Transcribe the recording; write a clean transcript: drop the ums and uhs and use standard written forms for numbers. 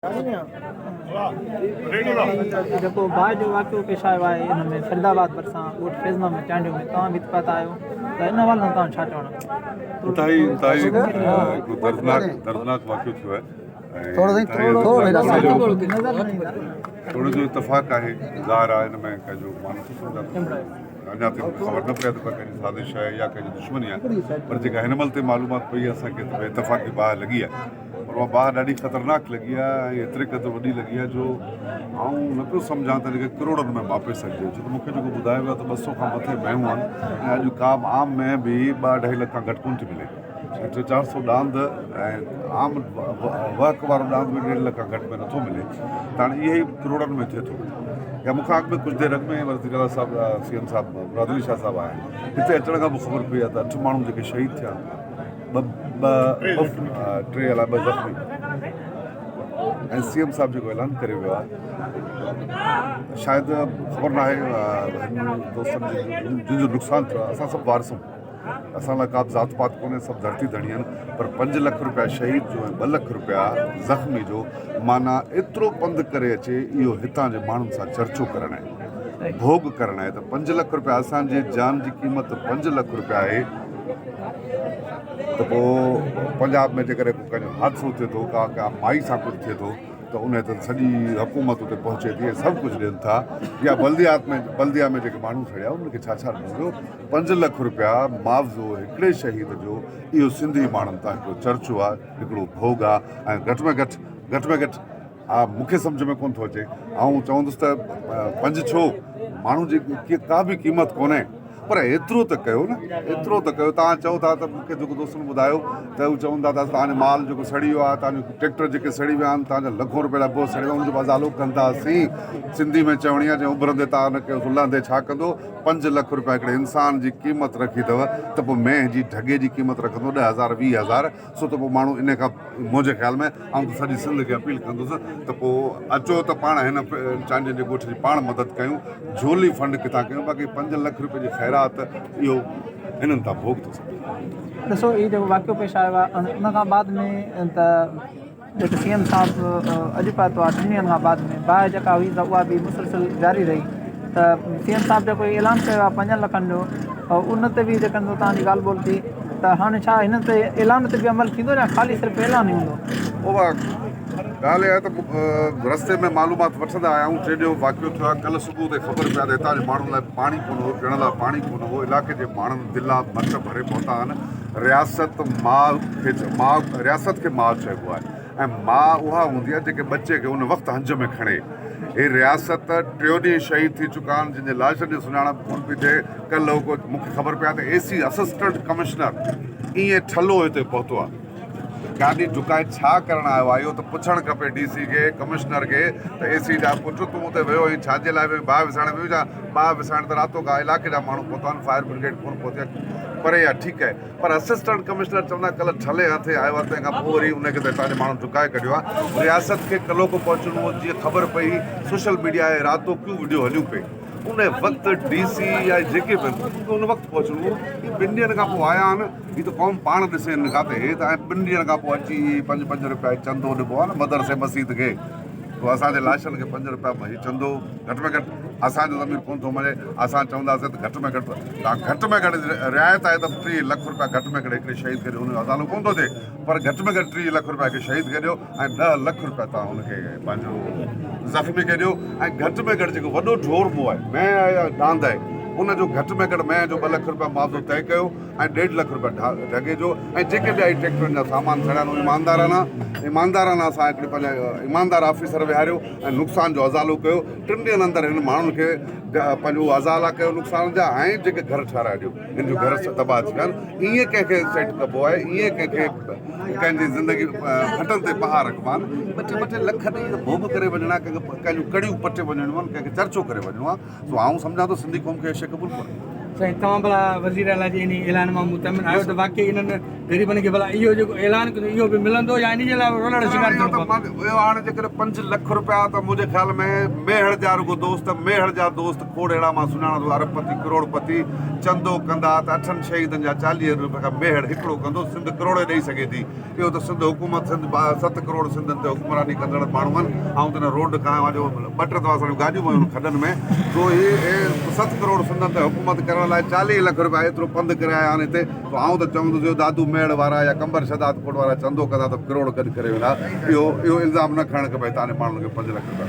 जेको बाहि जो वाक़ियो पेश आयो आहे हिन में फरीदाबाद भरिसां ॻोठ फैज़मा में चांडियो में तव्हां बि इत्तफ़ाक़ आहियो त हिन हवाले सां तव्हां छा चवणु हिकु दर्दनाक वाक़ियो थियो आहे थोरो जो इत्तफ़ाक़ आहे ज़ाहिर आहे हिन में कंहिंजो माण्हू अञा ताईं ख़बर न पए त कंहिंजी साज़िश आहे या कंहिंजी दुश्मनी आहे पर जेका हिन महिल ते मालूमात पई असांखे त इत्तफ़ाक़ी बाहि लॻी आहे पर उहा बाहि ॾाढी ख़तरनाक लॻी आहे ऐं एतिरे क़दुरु वॾी लॻी आहे जो आऊं न पियो सम्झां त हिनखे करोड़नि में मापे सघिजे छो त मूंखे जेको ॿुधायो आहे त 200 खां मथे महूं आहिनि ऐं अॼु का बि आम में बि 2-2.5 लख खां घटि कोन थी मिले 300-400 ॾांद ऐं आम वर्क वारो ॾांद बि 1.5 लख खां घटि में नथो मिले त हाणे इहे ई करोड़नि में थिए थो या मूंखां अॻु में कुझु देरि अॻु में वज़ीर आला साहिबु CM साहिबु मुरादली शाह साहिबु आया हिते अचण खां पोइ ख़बर पई आहे त 8 माण्हू जेके शहीद थिया 3 अलाए 2 ज़ख़्मी ऐं CM साहिबु जेको ऐलान करे वियो आहे शायदि ख़बर न आहे दोस्तनि जिन जो नुक़सानु थियो आहे असां सभु वारसूं असां लाइ का बि ज़ात पात कोन्हे सभु धरती धणी आहिनि पर 5 लख रुपया शहीद जो ऐं 2 लख रुपया ज़ख़्मी जो माना एतिरो पंधु करे अचे इहो हितां जे माण्हुनि सां चर्चो करणु आहे भोग करणु आहे त 5 लख रुपया असांजे जान जी क़ीमत 5 लख रुपया आहे त पोइ पंजाब में जेकॾहिं कंहिंजो हादसो थिए थो का माई सां कुझु थिए थो त उन ते सॼी हुकूमत उते पहुचे थी सभु कुझु ॾियनि था या बल्दिया में जेके माण्हू खड़िया उनखे छा छा ॾिनो 5 लख रुपया मुआवज़ो हिकिड़े शहीद जो इहो सिंधी माण्हुनि तां हिकिड़ो चर्चो आहे हिकिड़ो भोग आहे ऐं घटि में घटि हा मूंखे सम्झ में कोन थो अचे ऐं चवंदुसि त 5 छो माण्हू जी का बि क़ीमत कोन्हे पर एतिरो त कयो न एतिरो त कयो तव्हां चओ था त मूंखे जेको दोस्तनि ॿुधायो त हू चवंदा था तव्हांजो माल जेको सड़ी वियो आहे तव्हांजो ट्रैक्टर जेके सड़ी विया आहिनि तव्हांजा लखों रुपया पोइ सड़ी विया उनजो अज़ालो कंदासीं सिंधी में चवणी आहे जंहिं उभरंदे तव्हां हुनखे सुलहंदे छा कंदो 5 लख रुपया हिकिड़े इंसान जी क़ीमत रखी अथव त पोइ मेंह जी ढगे जी क़ीमत रखंदो 10,000 20,000 सो त पोइ माण्हू इन खां मुंहिंजे ख़्याल में ऐं सॼी सिंध खे अपील कंदुसि त पोइ अचो त पाण हिन चांडियुनि जे ॻोठ जी पाण मदद कयूं झोली फंड किथां कयूं बाक़ी 5 लख रुपए जी ख़ैरात इहो हिननि तां भोग थो सघे ॾिसो इहो जेको वाक़ियो पेश आयो आहे उन खां बाद में त जेके CM साहिबु अॼु पातो आहे 3 ॾींहंनि खां बाद में बाहि जेका हुई त उहा बि मुसलसिल जारी रही त CM साहिबु जेको ऐलान कयो आहे 5 लखनि जो उन ते बि जेकॾहिं तव्हांजी ॻाल्हि ॿोल थी त हाणे छा हिन ते ऐलान ते बि अमल थींदो या ख़ाली सिर्फ़ु ऐलान ई हूंदो उहा ॻाल्हि आहे त रस्ते में मालूमात वठंदा आया आहियूं 3 ॾींहं वाक़ियो थियो आहे कल्ह सुबुह ते ख़बर पई आहे त हितां जे माण्हुनि लाइ पाणी कोन हो पीअण लाइ पाणी कोन हो इलाइक़े जे माण्हुनि दिला मट भरे पहुता आहिनि रियासत खे माउ चइबो आहे ऐं माउ उहा हूंदी आहे जेके बचे खे उन वक़्तु हंज में खणे हे रियासत 3 ॾींहं शहीद थी चुका आहिनि जिन जे लाशनि जी सुञाणप कोन पई थिए कल्ह मूंखे ख़बर पई आहे त AC असिस्टेंट कमिश्नर ईअं ठलो हिते पहुतो आहे गाॾी डुकाए छा करणु आयो आहे इहो त पुछणु खपे DC खे कमिश्नर खे त AC जा पुट तूं हुते वियो ऐं छाजे लाइ बाहि विसाइण वियो छा बाहि विसाइण त रातो का इलाइक़े जा माण्हू पहुता आहिनि फायर ब्रिगेड कोन पहुती आहे परे आहे ठीकु आहे पर असिस्टेंट कमिश्नर चवंदा कल्ह ठले हथे आयो आहे तंहिंखां पोइ वरी उनखे त हितां जे माण्हू डुकाए कढियो आहे रियासत खे कलो को पहुचणो हो जीअं ख़बर पई सोशल मीडिया ऐं रातो क्यों वीडियो हलियूं पई उन वक़्तु DC या जेके बि उन वक़्तु पहुचणो हो 2 ॾींहंनि खां पोइ आया आहिनि हीअ त क़ौम पाण ॾिसे हिन खाते त 2 ॾींहंनि खां पोइ अची 5 रुपया चंदो ॾिबो आहे न मदरसे मस्जिद खे तो असांजे लाशनि खे 5 रुपया हीअ चंदो घटि में घटि असांजो ज़मीन कोन थो मञे असां चवंदासीं त घटि में घटि रिआयत आहे त 3 लख रुपया घटि में घटि हिकिड़े शहीद खे ॾियो हुनजो अज़ालो कोन थो थिए पर घटि में घटि 3 लख रुपया खे शहीद खे ॾियो ऐं 10 लख रुपया तव्हां हुनखे पंहिंजो ज़ख़्मी खे ॾियो ऐं घटि में घटि जेको वॾो ढोरबो आहे मैं आहे ॾांद आहे उनजो घटि में घटि मैं जो 2 लख रुपया मुआवज़ो तय कयो ऐं 1.5 लख रुपया ढगे जो ऐं जेके ॿिया ट्रैक्टरनि जा सामान छॾिया आहिनि ईमानदाराना सां हिकिड़े पंहिंजा ईमानदार ऑफिसर विहारियो ऐं नुक़सान जो अज़ालो कयो 3 ॾींहंनि अंदरि हिन माण्हुनि खे पंहिंजो अज़ाला कयो नुक़सान जा ऐं जेके घर ठाराए ॾियो हिन जो घर तबाह थी विया आहिनि ईअं कंहिंखे सेट कबो आहे ईअं कंहिंखे कंहिंजी ज़िंदगी हटनि ते पहाड़ रखबा आहिनि 2-2 लख ॾेई भोग करे वञणा कंहिंजूं कड़ियूं पटे वञणियूं आहिनि कंहिंखे चर्चो करे वञिणो आहे सो आउं सम्झां थो सिंधी क़ौम खे शइ क़बूल कोन्हे साईं तव्हां भला वज़ीर आला जे इन ऐलान मां मुतमिन आहियो त वाकई इन्हनि ग़रीबनि खे भला इहो जेको ऐलान कयो इहो बि मिलंदो या इन जे लाइ रोलड़ शिकार इहो करिणो त इहो हाणे जेकॾहिं 5 लख रुपया त मुंहिंजे ख़्याल में मेहड़ जा रुगो दोस्त मेहड़ जा दोस्त खोड़ अहिड़ा मां सुञाणा थो अरबपति करोड़पति चंदो कंदा त 8 शहीदनि जा 40 रुपया मेहड़ हिकिड़ो कंदो सिंध करोड़ ॾेई सघे थी इहो त सिंध हुकूमत सिंध 7 करोड़ सिंधनि ते हुकुमरानी कंदड़ माण्हू आहिनि ऐं त रोड खां जो ॿ टे दफ़ा असांजूं गाॾियूं वियूं खॾनि में तो इहे 7 करोड़ सिंधनि ते हुकूमत करण लाइ 40 लख रुपया एतिरो पंधु करे आया आहिनि हिते आउं त चवंदुसि दादू मेहड़ वारा या कंबर शदात कोट वारा चंदो कंदा त करोड़ गॾु करे वेंदा इहो इल्ज़ाम न खणणु खपे तव्हांजे माण्हुनि खे 5 लख रुपया